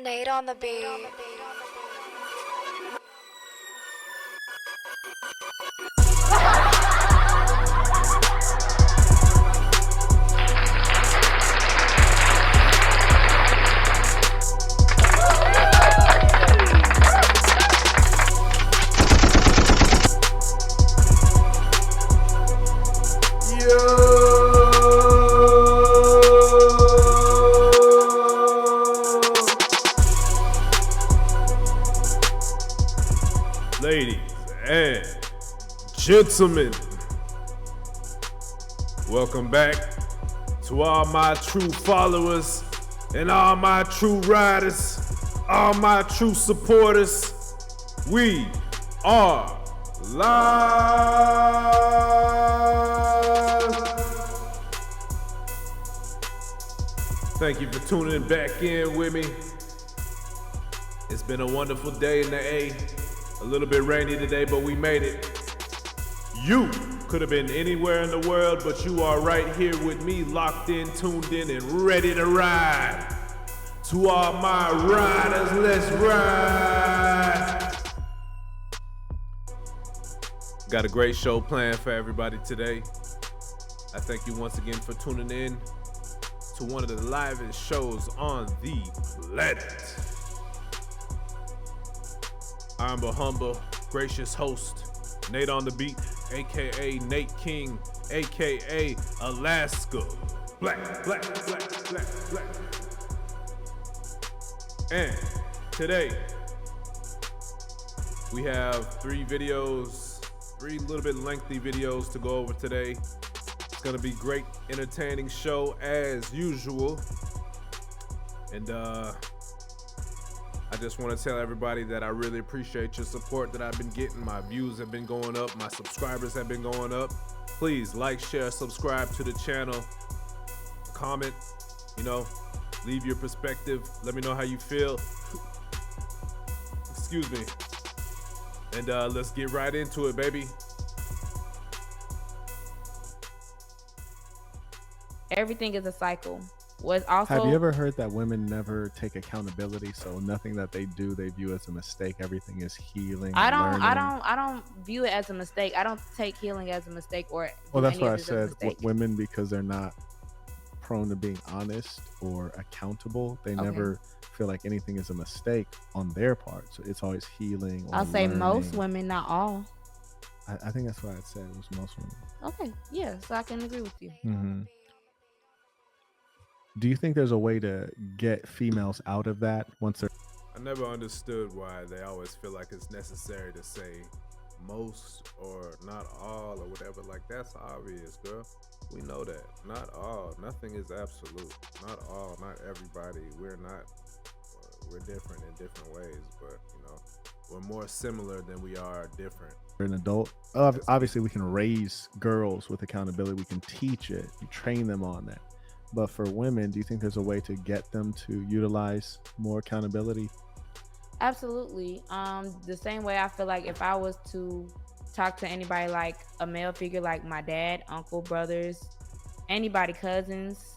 Nate on the beat. Ladies and gentlemen, welcome back to all my true followers and all my true riders, all my true supporters. We are live. Thank you for tuning back in with me. It's been a wonderful day in the A. A little bit rainy today, but we made it. You could have been anywhere in the world, but you are right here with me, locked in, tuned in, and ready to ride. To all my riders, let's ride. Got a great show planned for everybody today. I thank you once again for tuning in to one of the livest shows on the planet. I'm a humble, gracious host, Nate on the Beat, aka Nate King, aka Alaska. Black. And today, we have three little bit lengthy videos to go over today. It's gonna be great, entertaining show as usual. And I just want to tell everybody that I really appreciate your support that I've been getting. My views have been going up. My subscribers have been going up. Please like, share, subscribe to the channel. Comment, leave your perspective. Let me know how you feel. Excuse me. And let's get right into it, baby. Everything is a cycle. Also, have you ever heard that women never take accountability? So nothing that they do, they view as a mistake. Everything is healing. I don't view it as a mistake. I don't take healing as a mistake or. Well, that's why I said women, because they're not prone to being honest or accountable. They never feel like anything is a mistake on their part. So it's always healing. I'll say most women, not all. I think that's why I said it was most women. Okay, yeah, so I can agree with you. Mm-hmm. Do you think there's a way to get females out of that once they're... I never understood why they always feel like it's necessary to say most or not all or whatever. Like, that's obvious, girl. We know that. Not all. Nothing is absolute. Not all. Not everybody. We're different in different ways, but, we're more similar than we are different. An adult. Obviously, we can raise girls with accountability. We can teach it. You train them on that. But for women, do you think there's a way to get them to utilize more accountability? Absolutely. The same way I feel like if I was to talk to anybody like a male figure, like my dad, uncle, brothers, anybody, cousins,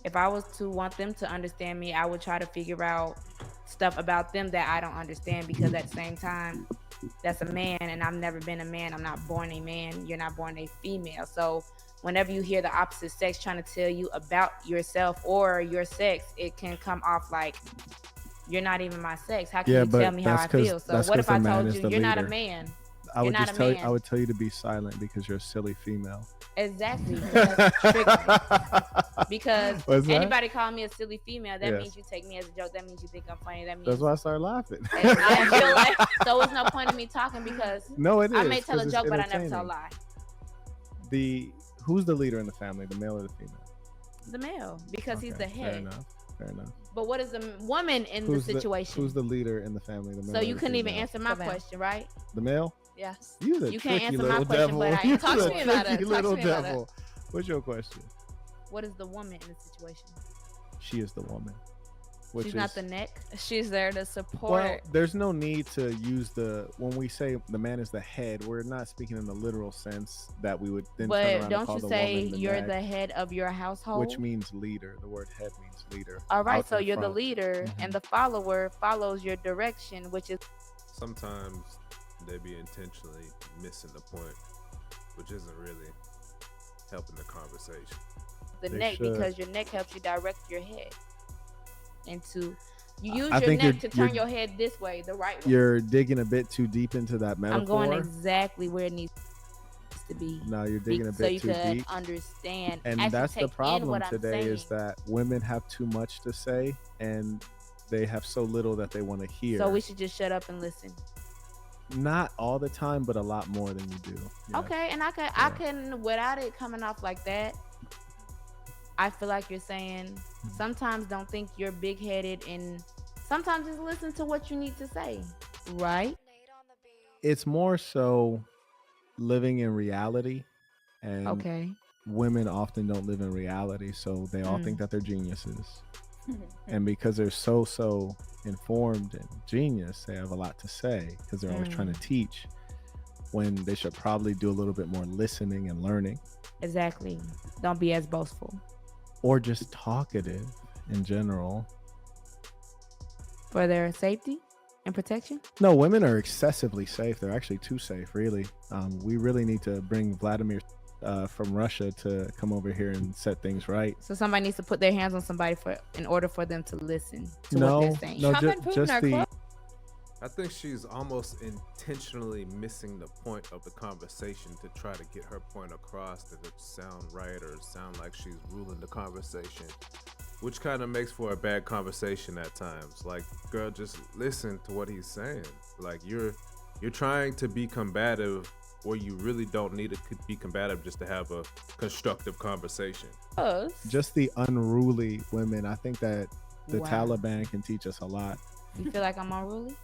if I was to want them to understand me, I would try to figure out stuff about them that I don't understand, because at the same time, that's a man and I've never been a man. I'm not born a man. You're not born a female. So whenever you hear the opposite sex trying to tell you about yourself or your sex, it can come off like you're not even my sex. How can you tell me how I feel? So what if I told you you're not a man? I would tell you to be silent because you're a silly female. Exactly. Because anybody call me a silly female, that means you take me as a joke. That means you think I'm funny. That means that's why I started laughing. I feel like, so it's no point in me talking, because I may tell a joke, but I never tell a lie. Who's the leader in the family, the male or the female? The male, because he's the head. Fair enough. But what is the woman in the situation? Who's the leader in the family? The male. So you couldn't even answer my question, right? The male? Yes. You can't answer my question, but I talk to me about it. Little devil. What's your question? What is the woman in the situation? She is the woman. which She's is not the neck. She's there to well, support. there's no need to use when we say the man is the head, we're not speaking in the literal sense that we would then turn But around and don't call you the say woman the you're neck, the head of your household? which means leader. The word head means leader. All right, out so in you're the front. leader, Mhm. and the follower follows your direction, which is Sometimes they be intentionally missing the point, which isn't really helping the conversation. the They neck, should. because your neck helps you direct your head into. You use I your think neck to turn you're- your head this way, the right way. You're digging a bit too deep into that metaphor. I'm going exactly where it needs to be. No, you're digging a so bit you too could deep. understand. And actually that's the take in problem what I'm today is saying. that women have too much to say and they have so little that they want to hear. So we should just shut up and listen. Not all the time, but a lot more than you do. Yes. Okay, and I can without it coming off like that. I feel like you're saying sometimes don't think you're big headed, and sometimes just listen to what you need to say. Right? It's more so living in reality, and Okay. women often don't live in reality, so they all think that they're geniuses. And because they're so informed and genius, they have a lot to say because they're always trying to teach, when they should probably do a little bit more listening and learning, Exactly. Don't be as boastful. or just talkative in general. For their safety and protection. No, women are excessively safe. They're actually too safe, really. We really need to bring Vladimir from Russia to come over here and set things right. So somebody needs to put their hands on somebody in order for them to listen to what No, they're saying. no, Trump and Putin just are the close. I think she's almost intentionally missing the point of the conversation to try to get her point across, that it sound right or sound like she's ruling the conversation, which kind of makes for a bad conversation at times. Like, girl, just listen to what he's saying. Like, you're trying to be combative, or you really don't need to be combative just to have a constructive conversation. just the unruly women. I think that the Wow. Taliban can teach us a lot. You feel like I'm unruly?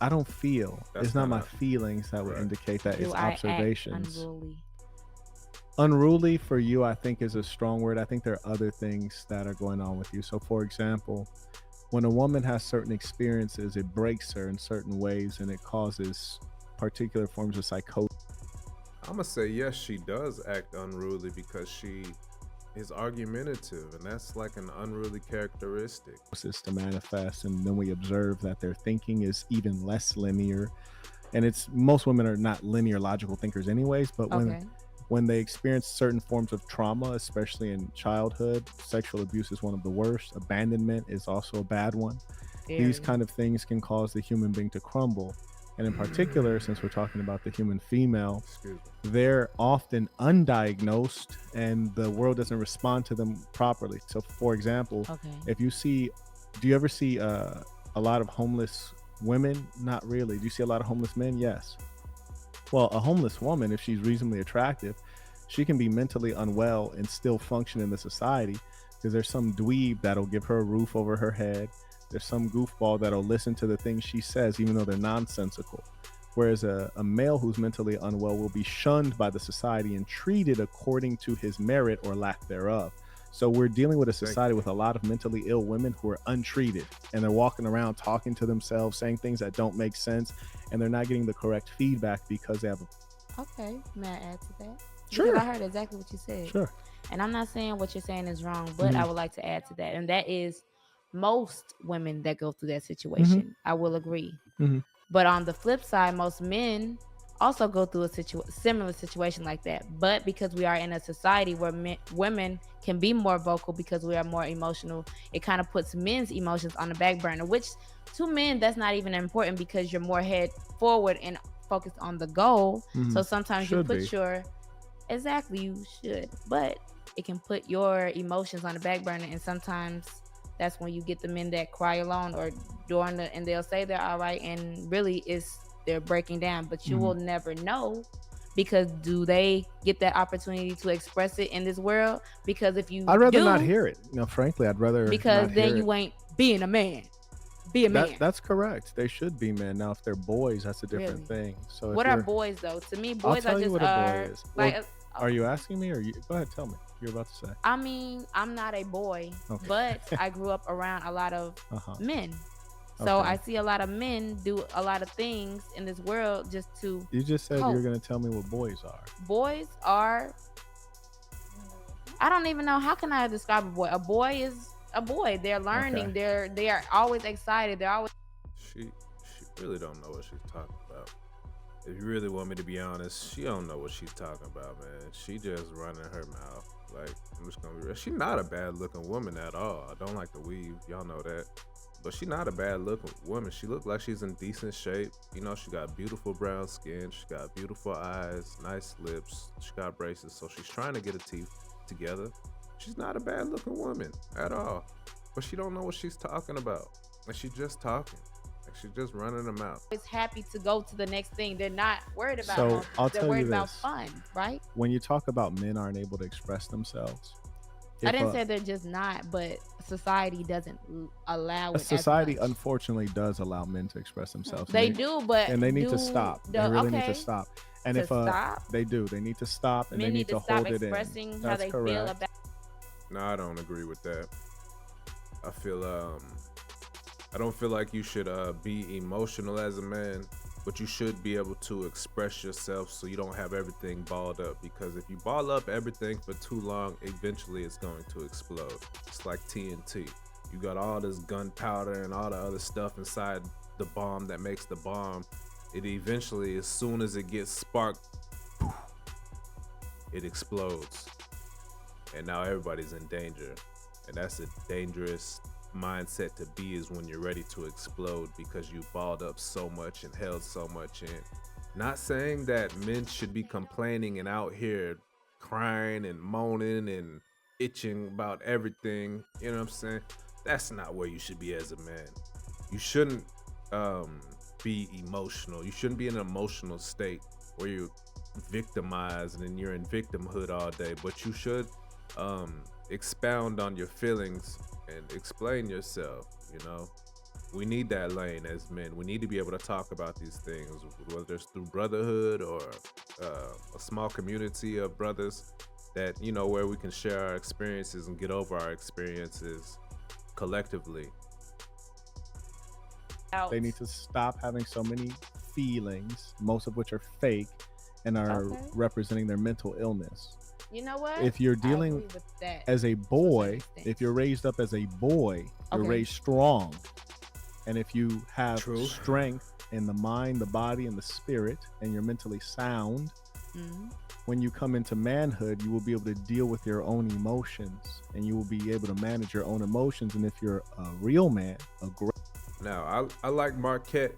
I don't feel. That's It's not my not- feelings that would Right. indicate that. Do It's I act observations. unruly? Unruly for you, I think, is a strong word. I think there are other things that are going on with you. So, for example, when a woman has certain experiences, it breaks her in certain ways and it causes particular forms of psychosis I'm gonna say yes, she does act unruly because she is argumentative, and that's like an unruly characteristic. to manifest. And then we observe that their thinking is even less linear. And it's most women are not linear logical thinkers anyways, but Okay. when they experience certain forms of trauma, especially in childhood, sexual abuse is one of the worst. Abandonment is also a bad one. These Very. kind of things can cause the human being to crumble. And in particular, since we're talking about the human female, Excuse me. they're often undiagnosed and the world doesn't respond to them properly. So, for example, Okay. if you see, do you ever see a lot of homeless women? Not really. Do you see a lot of homeless men? Yes. Well, a homeless woman, if she's reasonably attractive, she can be mentally unwell and still function in the society because there's some dweeb that'll give her a roof over her head. There's some goofball that'll listen to the things she says, even though they're nonsensical. Whereas a male who's mentally unwell will be shunned by the society and treated according to his merit or lack thereof. So we're dealing with a society with a lot of mentally ill women who are untreated, and they're walking around talking to themselves, saying things that don't make sense, and they're not getting the correct feedback because they have Okay. May I add to that? Sure. Because I heard exactly what you said. Sure. And I'm not saying what you're saying is wrong, but I would like to add to that. And that is most women that go through that situation. I will agree. Mhm. But on the flip side, most men also go through a similar situation like that. But because we are in a society where women can be more vocal because we are more emotional, it kind of puts men's emotions on the back burner, which to men, that's not even important because you're more head forward and focused on the goal. Mhm. So sometimes you Should put be. exactly, you should, but it can put your emotions on the back burner, and sometimes that's when you get the men that cry alone or and they'll say they're all right, and really they're breaking down, but you will never know, because do they get that opportunity to express it in this world? Because if you I'd rather do, not hear it. Frankly, I'd rather because not then hear you it. ain't being a man. Be a man. That's correct. They should be men. Now, if they're boys, that's a different thing. So, if What are you're- boys though? To me, I'll boys tell are you just what a boy is. like. Are you asking me, or you go ahead? Tell me. you're about to say? I mean, I'm not a boy, Okay. but I grew up around a lot of Uh-huh. men. So Okay. I see a lot of men do a lot of things in this world just to You just said you were cope. going to tell me what boys are. Boys are, I don't even know, how can I describe a boy? A boy is a boy. They're learning. Okay. They are always excited. They're always She really don't know what she's talking about. If you really want me to be honest, she don't know what she's talking about, man. She just running her mouth. Like, I'm just gonna be real. She's not a bad looking woman at all. I don't like the weave, y'all know that. But she's not a bad looking woman. She look like she's in decent shape. You know, she got beautiful brown skin. She got beautiful eyes, nice lips. She got braces, so she's trying to get her teeth together. She's not a bad looking woman at all. But she don't know what she's talking about. And she's just talking. Like, she's just running her mouth. happy to go to the next thing. They're not worried about So, home. I'll They're tell you worried about this. fun, right? When you talk about men aren't able to express themselves, I if didn't say they're just not, but society doesn't allow it. society as much. unfortunately does allow men to express themselves. They and do, but and they need to do stop. They the- really need okay, to stop. And to if stop. they do, they need to stop and Men they need to stop hold it in. expressing how That's they feel correct. about. No, I don't agree with that. I feel I don't feel like you should be emotional as a man, but you should be able to express yourself so you don't have everything balled up, because if you ball up everything for too long, eventually it's going to explode. It's like TNT. You got all this gunpowder and all the other stuff inside the bomb that makes the bomb. It eventually, as soon as it gets sparked, poof, it explodes. And now everybody's in danger. And that's a dangerous mindset to be, is when you're ready to explode because you balled up so much and held so much in. Not saying that men should be complaining and out here crying and moaning and itching about everything. You know what I'm saying? That's not where you should be as a man. You shouldn't be emotional. You shouldn't be in an emotional state where you're victimized and you're in victimhood all day, but you should expound on your feelings and explain yourself. You know, we need that lane as men. We need to be able to talk about these things, whether it's through brotherhood or a small community of brothers that, you know, where we can share our experiences and get over our experiences collectively. They need to stop having so many feelings, most of which are fake and are Okay. representing their mental illness. You know what? If you're I dealing agree with that. as a boy, extent. if you're raised up as a boy, you're Okay. raised strong. And if you have True. strength in the mind, the body, and the spirit, and you're mentally sound, Mhm. when you come into manhood, you will be able to deal with your own emotions and you will be able to manage your own emotions. And if you're a real man, a great Now, I like Marquette,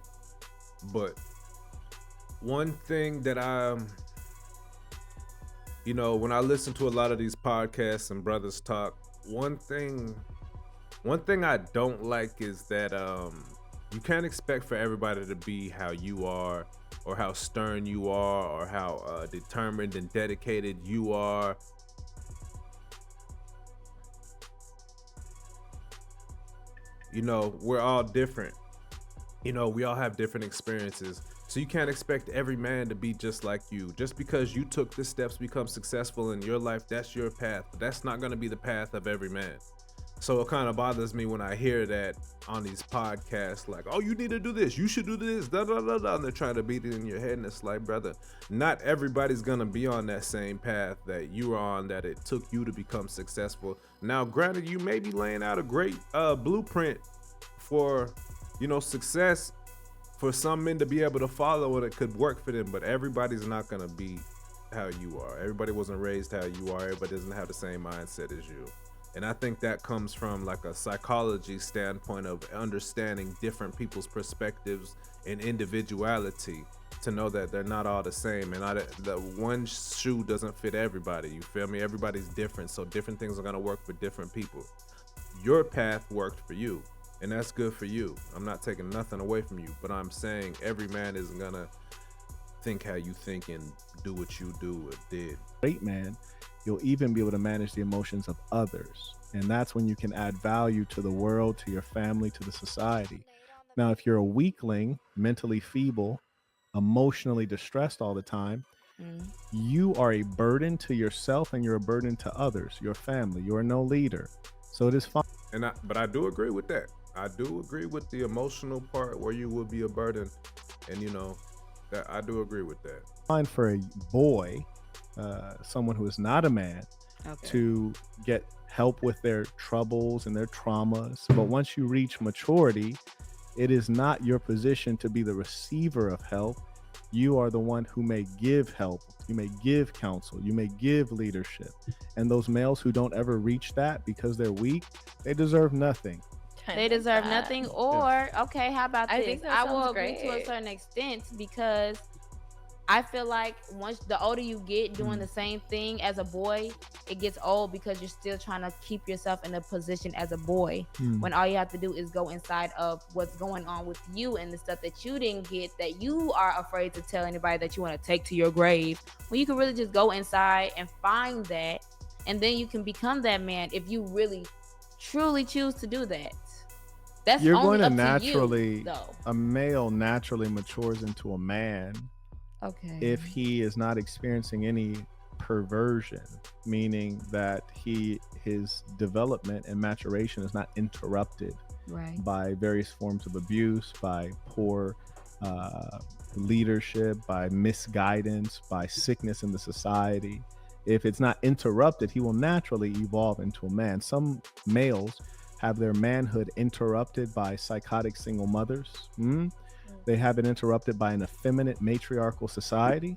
but one thing that you know, when I listen to a lot of these podcasts and brothers talk, one thing I don't like is that you can't expect for everybody to be how you are, or how stern you are, or how determined and dedicated you are. You know, we're all different. You know, we all have different experiences. So you can't expect every man to be just like you. Just because you took the steps to become successful in your life, that's your path. But that's not going to be the path of every man. So it kind of bothers me when I hear that on these podcasts, like, oh, you need to do this, you should do this, da da da da. And they're trying to beat it in your head. And it's like, brother, not everybody's going to be on that same path that you are on, that it took you to become successful. Now, granted, you may be laying out a great blueprint for, you know, success for some men to be able to follow, and it could work for them, but everybody's not going to be how you are. Everybody wasn't raised how you are. Everybody doesn't have the same mindset as you. And I think that comes from like a psychology standpoint of understanding different people's perspectives and individuality, to know that they're not all the same, and the one shoe doesn't fit everybody. You feel me? Everybody's different, so different things are going to work for different people. Your path worked for you, and that's good for you. I'm not taking nothing away from you, but I'm saying every man isn't going to think how you think and do what you do or did. great man, you'll even be able to manage the emotions of others. And that's when you can add value to the world, to your family, to the society. Now, if you're a weakling, mentally feeble, emotionally distressed all the time, You are a burden to yourself and you're a burden to others, your family. You're no leader. So it is fine. But I do agree with that. I do agree with the emotional part where you will be a burden. And that I do agree with that. Fine for a boy, someone who is not a man, to get help with their troubles and their traumas. But once you reach maturity, it is not your position to be the receiver of help. You are the one who may give help. You may give counsel. You may give leadership. And those males who don't ever reach that because they're weak, they deserve nothing. They deserve nothing. Or, okay, how about this? Think that I will sounds agree to a great. certain extent, because I feel like once the older you get doing the same thing as a boy, it gets old because you're still trying to keep yourself in a position as a boy, when all you have to do is go inside of what's going on with you and the stuff that you didn't get, that you are afraid to tell anybody that you want to take to your grave, when you can really just go inside and find that, and then you can become that man if you really truly choose to do that. That's You're only going to up to naturally, you, though. a male naturally matures into a man Okay. if he is not experiencing any perversion, meaning that his development and maturation is not interrupted by various forms of abuse, by poor leadership, by misguidance, by sickness in the society. If it's not interrupted, he will naturally evolve into a man. Some males have their manhood interrupted by psychotic single mothers. They have it interrupted by an effeminate matriarchal society,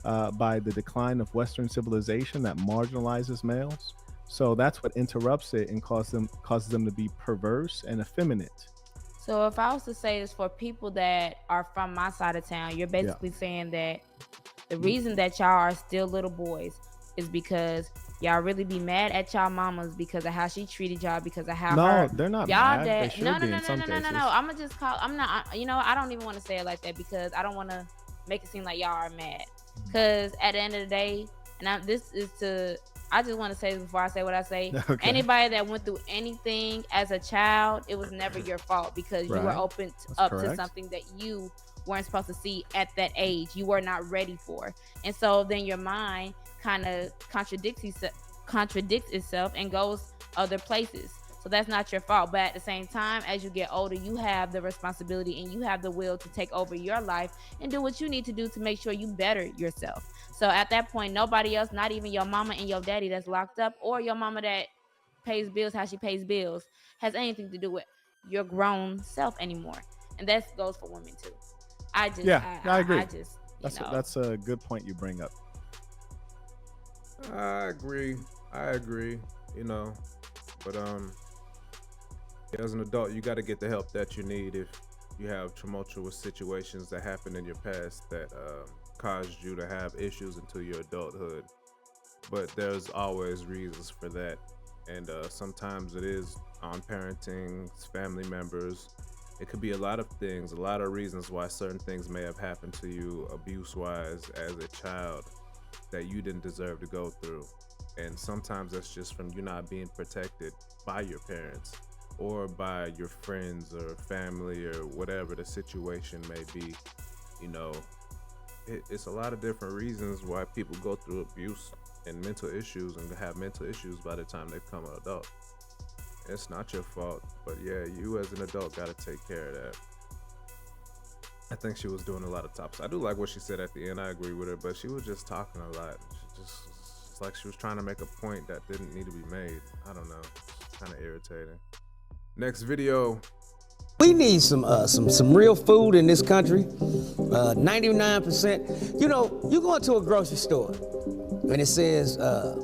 by the decline of Western civilization that marginalizes males. So that's what interrupts it and causes them to be perverse and effeminate. So if I was to say this for people that are from my side of town, you're basically saying that the reason that y'all are still little boys is because y'all really be mad at y'all mamas because of how she treated y'all, because of how No, they're not y'all mad. dad. They should be in some cases. No. I'm not. I don't even want to say it like that because I don't want to make it seem like y'all are mad. Because at the end of the day, I just want to say this before I say what I say. Okay. Anybody that went through anything as a child, it was never your fault because you were open up to something that you weren't supposed to see at that age. You were not ready for. And so then your mind kind of contradicts itself and goes other places. So that's not your fault. But at the same time, as you get older, you have the responsibility and you have the will to take over your life and do what you need to do to make sure you better yourself. So at that point, nobody else, not even your mama and your daddy that's locked up, or your mama that pays bills how she pays bills, has anything to do with your grown self anymore. And that goes for women too. I agree. That's a good point you bring up. I agree. But as an adult, you got to get the help that you need if you have tumultuous situations that happened in your past that caused you to have issues into your adulthood. But there's always reasons for that, and sometimes it is on parenting, family members. It could be a lot of things, a lot of reasons why certain things may have happened to you abuse-wise as a child that you didn't deserve to go through. And sometimes that's just from you not being protected by your parents or by your friends or family or whatever the situation may be. It's a lot of different reasons why people go through abuse and mental issues and have mental issues by the time they become an adult. It's not your fault, but yeah, you as an adult got to take care of that. I think she was doing a lot of tops. I do like what she said at the end. I agree with her, but she was just talking a lot. It's like she was trying to make a point that didn't need to be made. I don't know. It's kind of irritating. Next video. We need some real food in this country. 99%. You go into a grocery store and it says the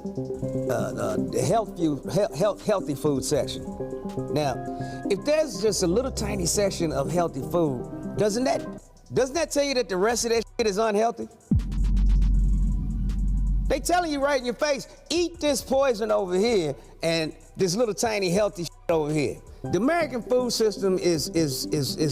healthy food section. Now, if there's just a little tiny section of healthy food, doesn't that tell you that the rest of that shit is unhealthy? They telling you right in your face, eat this poison over here and this little tiny healthy shit over here. The American food system is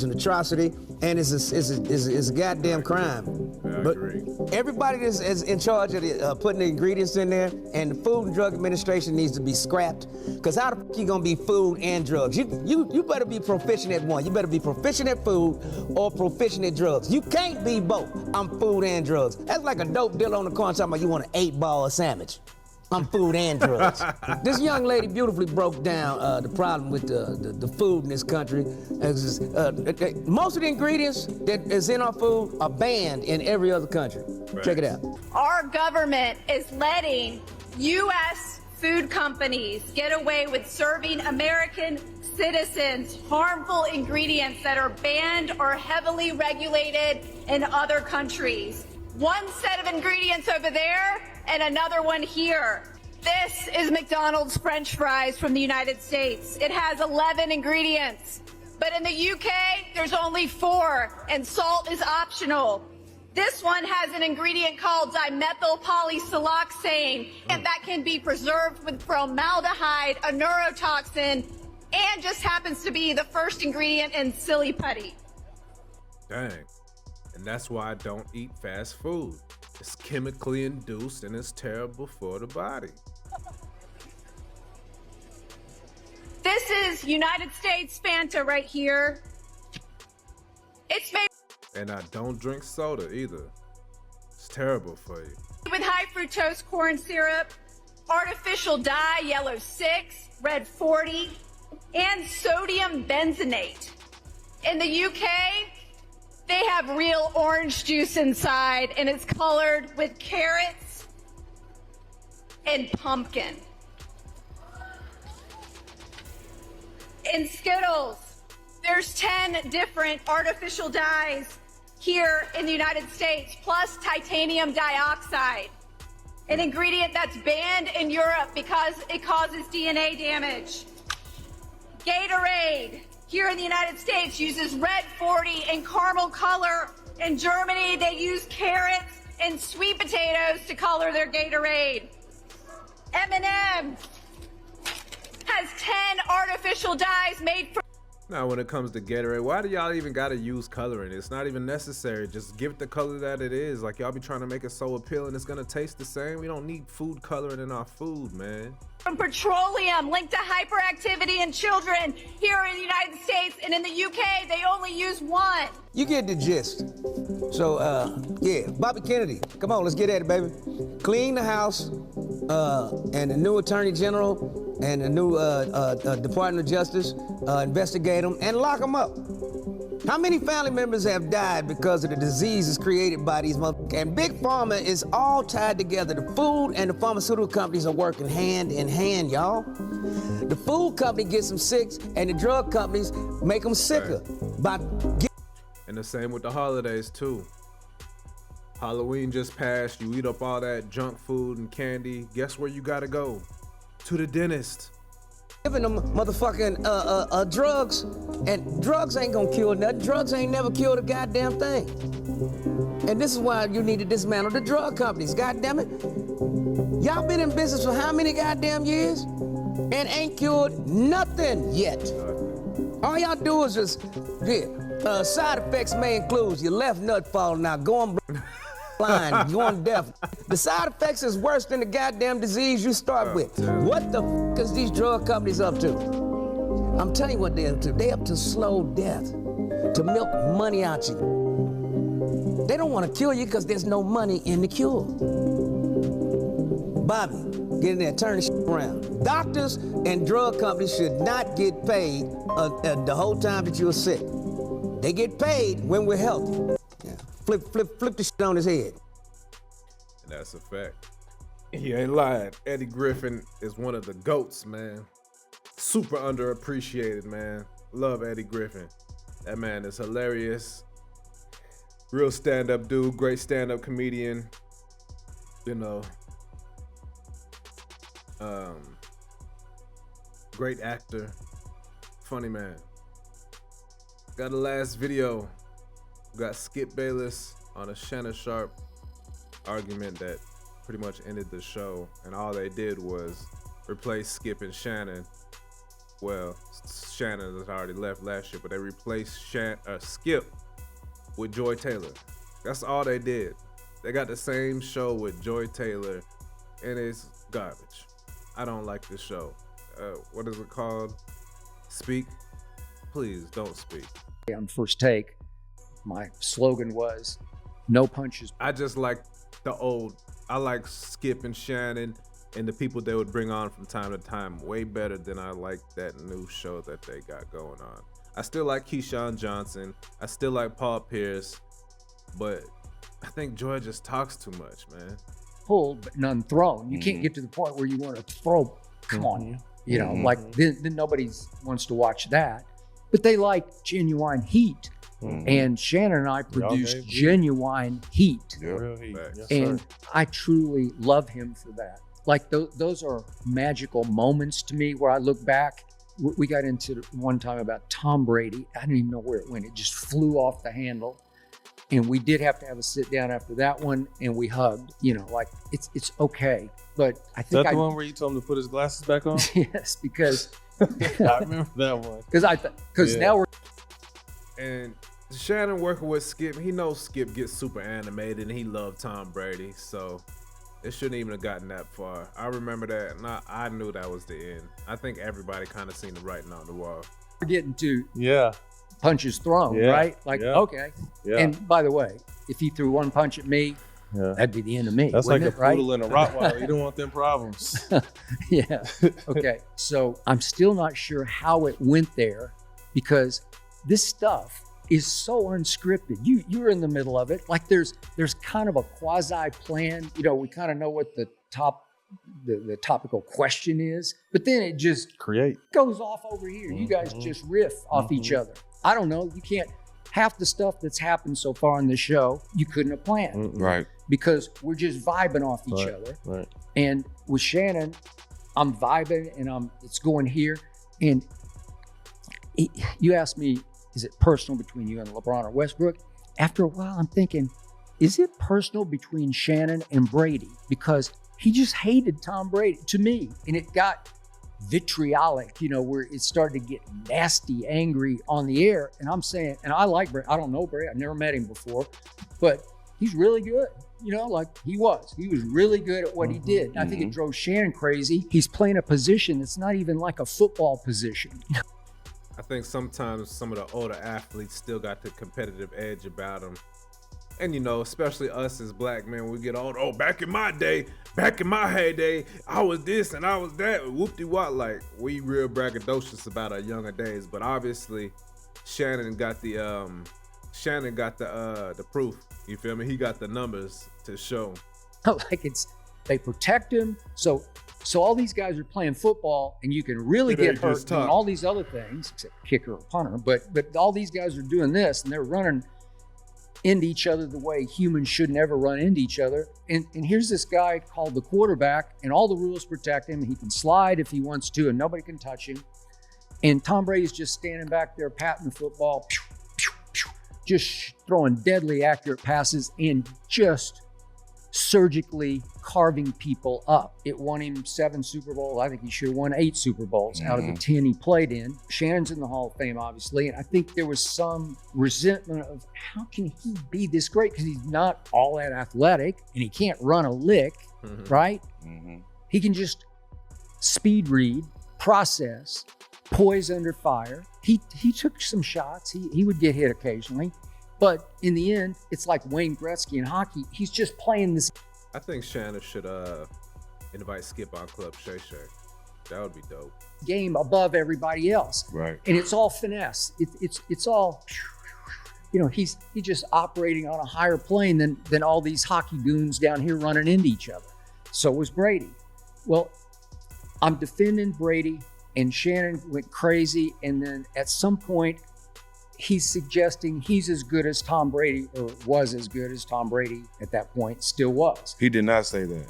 an atrocity, and is a goddamn crime. I But agree. everybody that's is in charge of putting the ingredients in there, and the Food and Drug Administration needs to be scrapped. Because how the fuck you gonna be food and drugs? You better be proficient at one. You better be proficient at food or proficient at drugs. You can't be both. I'm food and drugs. That's like a dope dealer on the corner talking about you want an 8-ball sandwich. I'm food and drugs. This young lady beautifully broke down the problem with the food in this country. Most of the ingredients that is in our food are banned in every other country. Right. Check it out. Our government is letting U.S. food companies get away with serving American citizens harmful ingredients that are banned or heavily regulated in other countries. One set of ingredients over there and another one here. This is McDonald's French fries from the United States. It has 11 ingredients, but in the UK, there's only 4, and salt is optional. This one has an ingredient called dimethyl polysiloxane, and that can be preserved with formaldehyde, a neurotoxin, and just happens to be the first ingredient in silly putty. Dang. And that's why I don't eat fast food. It's chemically induced and it's terrible for the body. This is United States Fanta right here. It's made And I don't drink soda either. It's terrible for you. with high fructose corn syrup, artificial dye, yellow 6, red 40, and sodium benzenate. In the UK, they have real orange juice inside, and it's colored with carrots and pumpkin. In Skittles, there's 10 different artificial dyes here in the United States, plus titanium dioxide, an ingredient that's banned in Europe because it causes DNA damage. Gatorade, here in the United States, uses red 40 and caramel color. In Germany, they use carrots and sweet potatoes to color their Gatorade. M&M has 10 artificial dyes made from Now, when it comes to Gatorade, why do y'all even gotta use coloring? It's not even necessary. Just give it the color that it is. Like, y'all be trying to make it so appealing, it's gonna taste the same. We don't need food coloring in our food, man. petroleum linked to hyperactivity in children here in the United States, and in the UK, they only use 1. You get the gist. So, yeah, Bobby Kennedy, come on, let's get at it, baby. Clean the House, and the new Attorney General and the new Department of Justice, investigate them and lock them up. How many family members have died because of the diseases created by these motherfuckers? And Big Pharma is all tied together. The food and the pharmaceutical companies are working hand in hand, y'all. The food company gets them sick, and the drug companies make them sicker. By And the same with the holidays, too. Halloween just passed. You eat up all that junk food and candy. Guess where you gotta go? To the dentist. giving them motherfucking drugs, and drugs ain't gonna cure nothing. Drugs ain't never cured a goddamn thing. And this is why you need to dismantle the drug companies, goddamn it. Y'all been in business for how many goddamn years? And ain't cured nothing yet. All y'all do is just, side effects may include your left nut falling out, going blind, going deaf. The side effects is worse than the goddamn disease you start with. What the f is these drug companies up to? I'm telling you what they're up to. They up to slow death, to milk money out you. They don't want to cure you because there's no money in the cure. Bobby, get in there, turn the shit around. Doctors and drug companies should not get paid the whole time that you're sick. They get paid when we're healthy. Yeah. Flip the shit on his head. And that's a fact. He ain't lying. Eddie Griffin is one of the GOATs, man. Super underappreciated, man. Love Eddie Griffin. That man is hilarious. Real stand-up dude, great stand-up comedian. You know, great actor, funny man. Got a last video. Got Skip Bayless on a Shannon Sharp argument that pretty much ended the show, and all they did was replace Skip and Shannon well, Shannon has already left last year, but they replaced Skip with Joy Taylor. That's all they did. They got the same show with Joy Taylor, and it's garbage. I don't like this show. What is it called? Speak? Please don't speak. On First Take, my slogan was, no punches. I just like I like Skip and Shannon and the people they would bring on from time to time way better than I like that new show that they got going on. I still like Keyshawn Johnson. I still like Paul Pierce, but I think Joy just talks too much, man. Pulled, but none thrown. You can't get to the point where you want to throw, come on you. You know, like then nobody wants to watch that. But they like genuine heat. And Shannon and I produced genuine heat. Real heat. Yes, and sir. I truly love him for that. Like those are magical moments to me where I look back. We got into one time about Tom Brady. I don't even know where it went. It just flew off the handle. And we did have to have a sit down after that one, and we hugged. You know, like it's okay. But I think Is that the one where you told him to put his glasses back on? Yes, because I remember that one. Because now we're. And Shannon working with Skip, he knows Skip gets super animated and he loved Tom Brady, so it shouldn't even have gotten that far. I remember that, and I knew that was the end. I think everybody kind of seen the writing on the wall. We're getting to Yeah. punches thrown, Yeah. right? Like, Yeah. okay. Yeah. And by the way, if he threw one punch at me, that'd be the end of me. That's like wouldn't a it, right? poodle and a Rottweiler. You don't want them problems. Yeah. Okay. So I'm still not sure how it went there because this stuff is so unscripted. You're in the middle of it. Like there's kind of a quasi plan. You know, we kind of know what the topical question is, but then it just goes off over here. You guys just riff off each other. I don't know. You can't. Half the stuff that's happened so far in the show, you couldn't have planned. Right. Because we're just vibing off each other. Right. And with Shannon, I'm vibing and it's going here. And you asked me, is it personal between you and LeBron or Westbrook? After a while, I'm thinking, is it personal between Shannon and Brady? Because he just hated Tom Brady to me. And it got vitriolic, you know, where it started to get nasty, angry on the air. And I'm saying, and I like Brady. I don't know Brady. I've never met him before, but he's really good. You know, like he was really good at what he did. And I think it drove Shannon crazy. He's playing a position that's not even like a football position. I think sometimes some of the older athletes still got the competitive edge about them. And, you know, especially us as black men, we get old. Oh, back in my day, back in my heyday, I was this and I was that. Whoop-de-wop. Like, we real braggadocious about our younger days. But obviously, Shannon got the proof. You feel me? He got the numbers to show. Like they protect him. So all these guys are playing football, and you can really get hurt doing all these other things, except kicker or punter. But all these guys are doing this, and they're running into each other the way humans should never run into each other. And here's this guy called the quarterback, and all the rules protect him. He can slide if he wants to, and nobody can touch him. And Tom Brady's just standing back there patting the football, just throwing deadly accurate passes and just surgically carving people up. It won him 7 Super Bowls. I think he should have won 8 Super Bowls out of the 10 he played in. Shannon's in the Hall of Fame, obviously. And I think there was some resentment of how can he be this great? Because he's not all that athletic and he can't run a lick, right? He can just speed read, process, poise under fire. He took some shots. He would get hit occasionally. But in the end, it's like Wayne Gretzky in hockey. He's just playing this. I think Shannon should invite Skip on Club Shay Shay. That would be dope. Game above everybody else. Right. And it's all finesse. It's all, you know, he's just operating on a higher plane than all these hockey goons down here running into each other. So was Brady. Well, I'm defending Brady, and Shannon went crazy. And then at some point, he's suggesting he's as good as Tom Brady, or was as good as Tom Brady at that point, still was. He did not say that.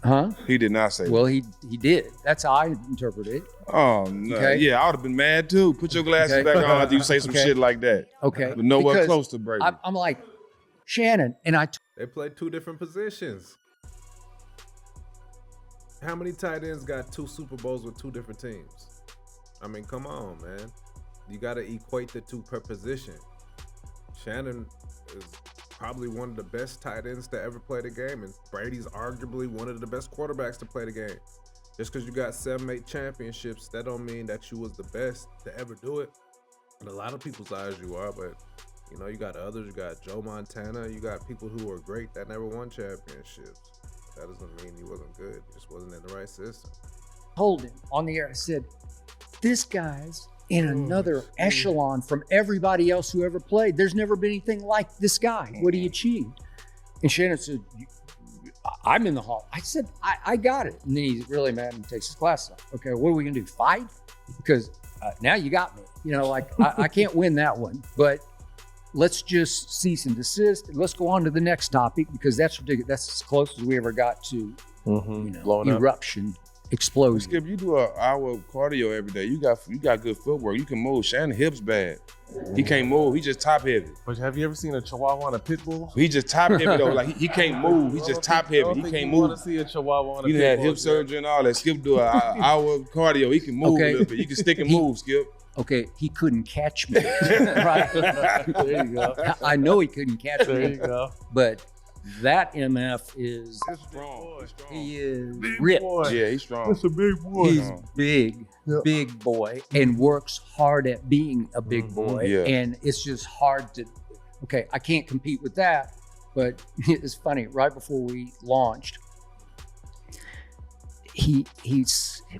Huh? He did not say Well, that. he did. That's how I interpret it. Oh, no. Okay. Yeah, I would have been mad too. Put your glasses back on after you say some shit like that. Okay. But nowhere Because close to Brady. I'm like, Shannon, and They play 2 different positions. How many tight ends got 2 Super Bowls with 2 different teams? I mean, come on, man. You got to equate the two per position. Shannon is probably one of the best tight ends to ever play the game, and Brady's arguably one of the best quarterbacks to play the game. Just because you got 7-8 championships, that don't mean that you was the best to ever do it. In a lot of people's eyes, you are, but you know, you got others. You got Joe Montana. You got people who are great that never won championships. That doesn't mean he wasn't good. He just wasn't in the right system. Told him on the air, I said, this guy's in another echelon from everybody else who ever played. There's never been anything like this guy, what he achieved. And Shannon said, I'm in the hall. I said, I got it. And then he's really mad and takes his glasses off. Okay, what are we gonna do, fight? Because now you got me. You know, like I can't win that one, but let's just cease and desist. Let's go on to the next topic because that's ridiculous. That's as close as we ever got to, eruption. Explosion. Skip, you do an hour of cardio every day. You got good footwork. You can move. Shannon hips bad. He can't move. He just top heavy. But have you ever seen a Chihuahua and a pit bull? He just top heavy though. Like he can't move. He just top heavy. He can't move. Want to see a Chihuahua and a You pit had bull? hip surgery and all that. Skip do an hour of cardio. He can move a little bit. You can stick and move, Skip. Okay, he couldn't catch me. Right? There you go. I know he couldn't catch me. There you go. But that MF is Strong. he is Big ripped. boy. Yeah, he's strong. That's a big boy. He's big, big boy, and works hard at being a big boy. Yeah. And it's just hard to, okay, I can't compete with that. But it's funny, right before we launched, he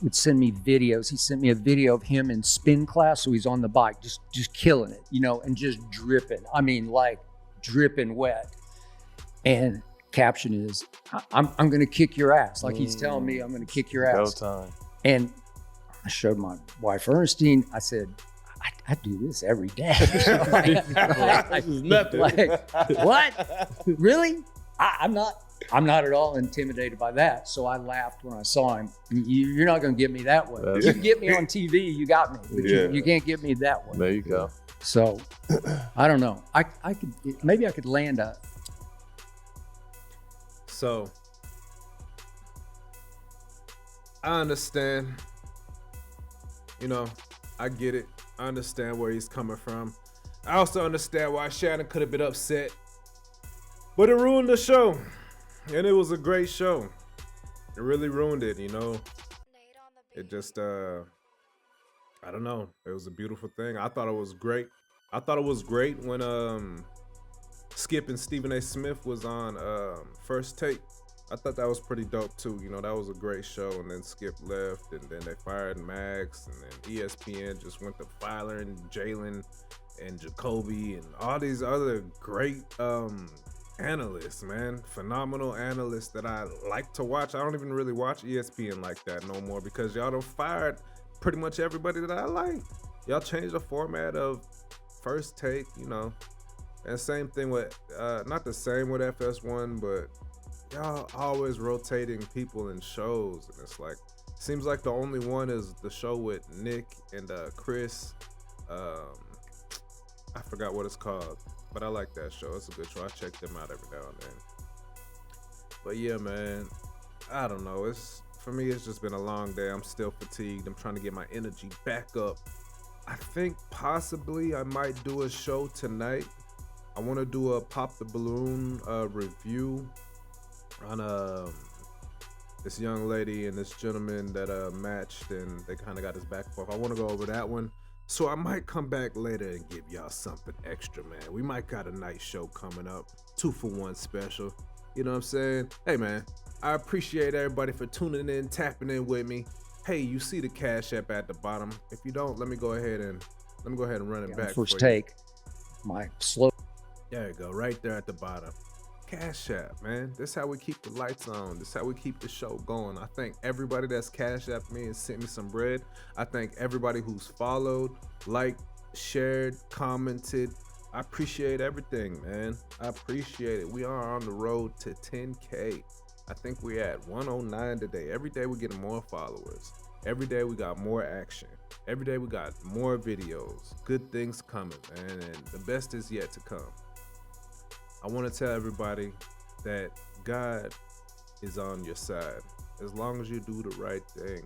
would send me videos. He sent me a video of him in spin class. So he's on the bike, just killing it, you know, and just dripping. I mean, like dripping wet. And caption is, I'm going to kick your ass. Like he's telling me I'm going to kick your ass. Go time. And I showed my wife, Ernestine, I said, I do this every day. This is nothing. Like, what? Really? I'm not at all intimidated by that. So I laughed when I saw him. You're not going to get me that way. You can get me on TV, you got me. But you can't get me that way. There you go. So I don't know. I could, maybe I could land a, So, I understand, you know, I get it. I understand where he's coming from. I also understand why Shannon could have been upset, but it ruined the show, and it was a great show. It really ruined it, you know. It just, I don't know. It was a beautiful thing. I thought it was great. I thought it was great when, Skip and Stephen A. Smith was on First Take. I thought that was pretty dope too. You know, that was a great show. And then Skip left, and then they fired Max, and then ESPN just went to Filer and Jalen and Jacoby and all these other great analysts, man. Phenomenal analysts that I like to watch. I don't even really watch ESPN like that no more because y'all done fired pretty much everybody that I like. Y'all changed the format of First Take, you know. And same thing with, not the same with FS1, but y'all always rotating people in shows. And it's like, seems like the only one is the show with Nick and Chris. I forgot what it's called, but I like that show. It's a good show. I check them out every now and then. But yeah, man, I don't know. For me, it's just been a long day. I'm still fatigued. I'm trying to get my energy back up. I think possibly I might do a show tonight. I want to do a Pop the Balloon review on this young lady and this gentleman that matched, and they kind of got his back and forth. I want to go over that one. So I might come back later and give y'all something extra, man. We might got a nice show coming up. 2-for-1 special. You know what I'm saying? Hey, man, I appreciate everybody for tuning in, tapping in with me. Hey, you see the Cash App at the bottom. If you don't, let me go ahead and run it back. First Take, my slow. There you go, right there at the bottom. Cash App, man. This is how we keep the lights on. This is how we keep the show going. I thank everybody that's Cash Apped me and sent me some bread. I thank everybody who's followed, liked, shared, commented. I appreciate everything, man. I appreciate it. We are on the road to 10K. I think we're at 109 today. Every day we're getting more followers. Every day we got more action. Every day we got more videos. Good things coming, man. And the best is yet to come. I want to tell everybody that God is on your side. As long as you do the right thing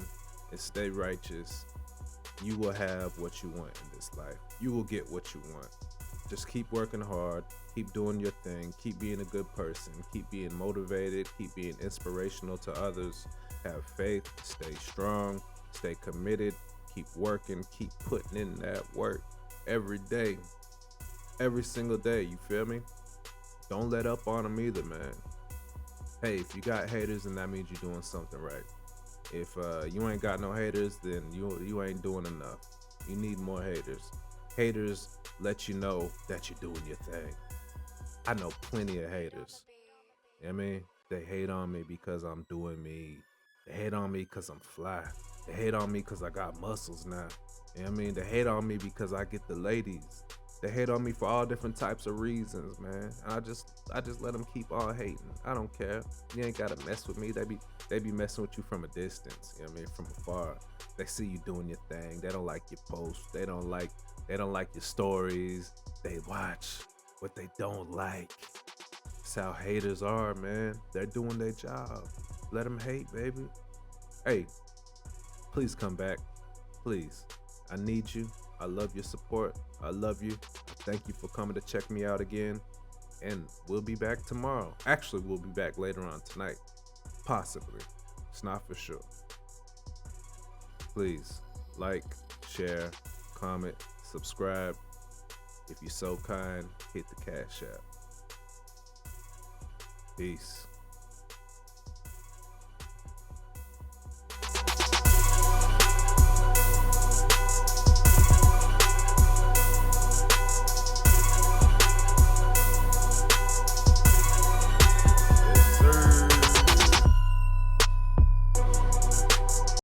and stay righteous, you will have what you want in this life. You will get what you want. Just keep working hard, keep doing your thing, keep being a good person, keep being motivated, keep being inspirational to others, have faith, stay strong, stay committed, keep working, keep putting in that work every day, every single day, you feel me? Don't let up on them either, man. Hey, if you got haters, then that means you're doing something right. If you ain't got no haters, then you ain't doing enough. You need more haters. Haters let you know that you're doing your thing. I know plenty of haters. You know what I mean? They hate on me because I'm doing me. They hate on me because I'm fly. They hate on me because I got muscles now. You know what I mean? They hate on me because I get the ladies. They hate on me for all different types of reasons, man. And I just let them keep on hating. I don't care. You ain't gotta mess with me. They be messing with you from a distance. You know what I mean? From afar. They see you doing your thing. They don't like your posts. They don't like your stories. They watch what they don't like. That's how haters are, man. They're doing their job. Let them hate, baby. Hey, please come back. Please. I need you. I love your support. I love you. Thank you for coming to check me out again. And we'll be back tomorrow. Actually, we'll be back later on tonight. Possibly. It's not for sure. Please like, share, comment, subscribe. If you're so kind, hit the Cash App. Peace.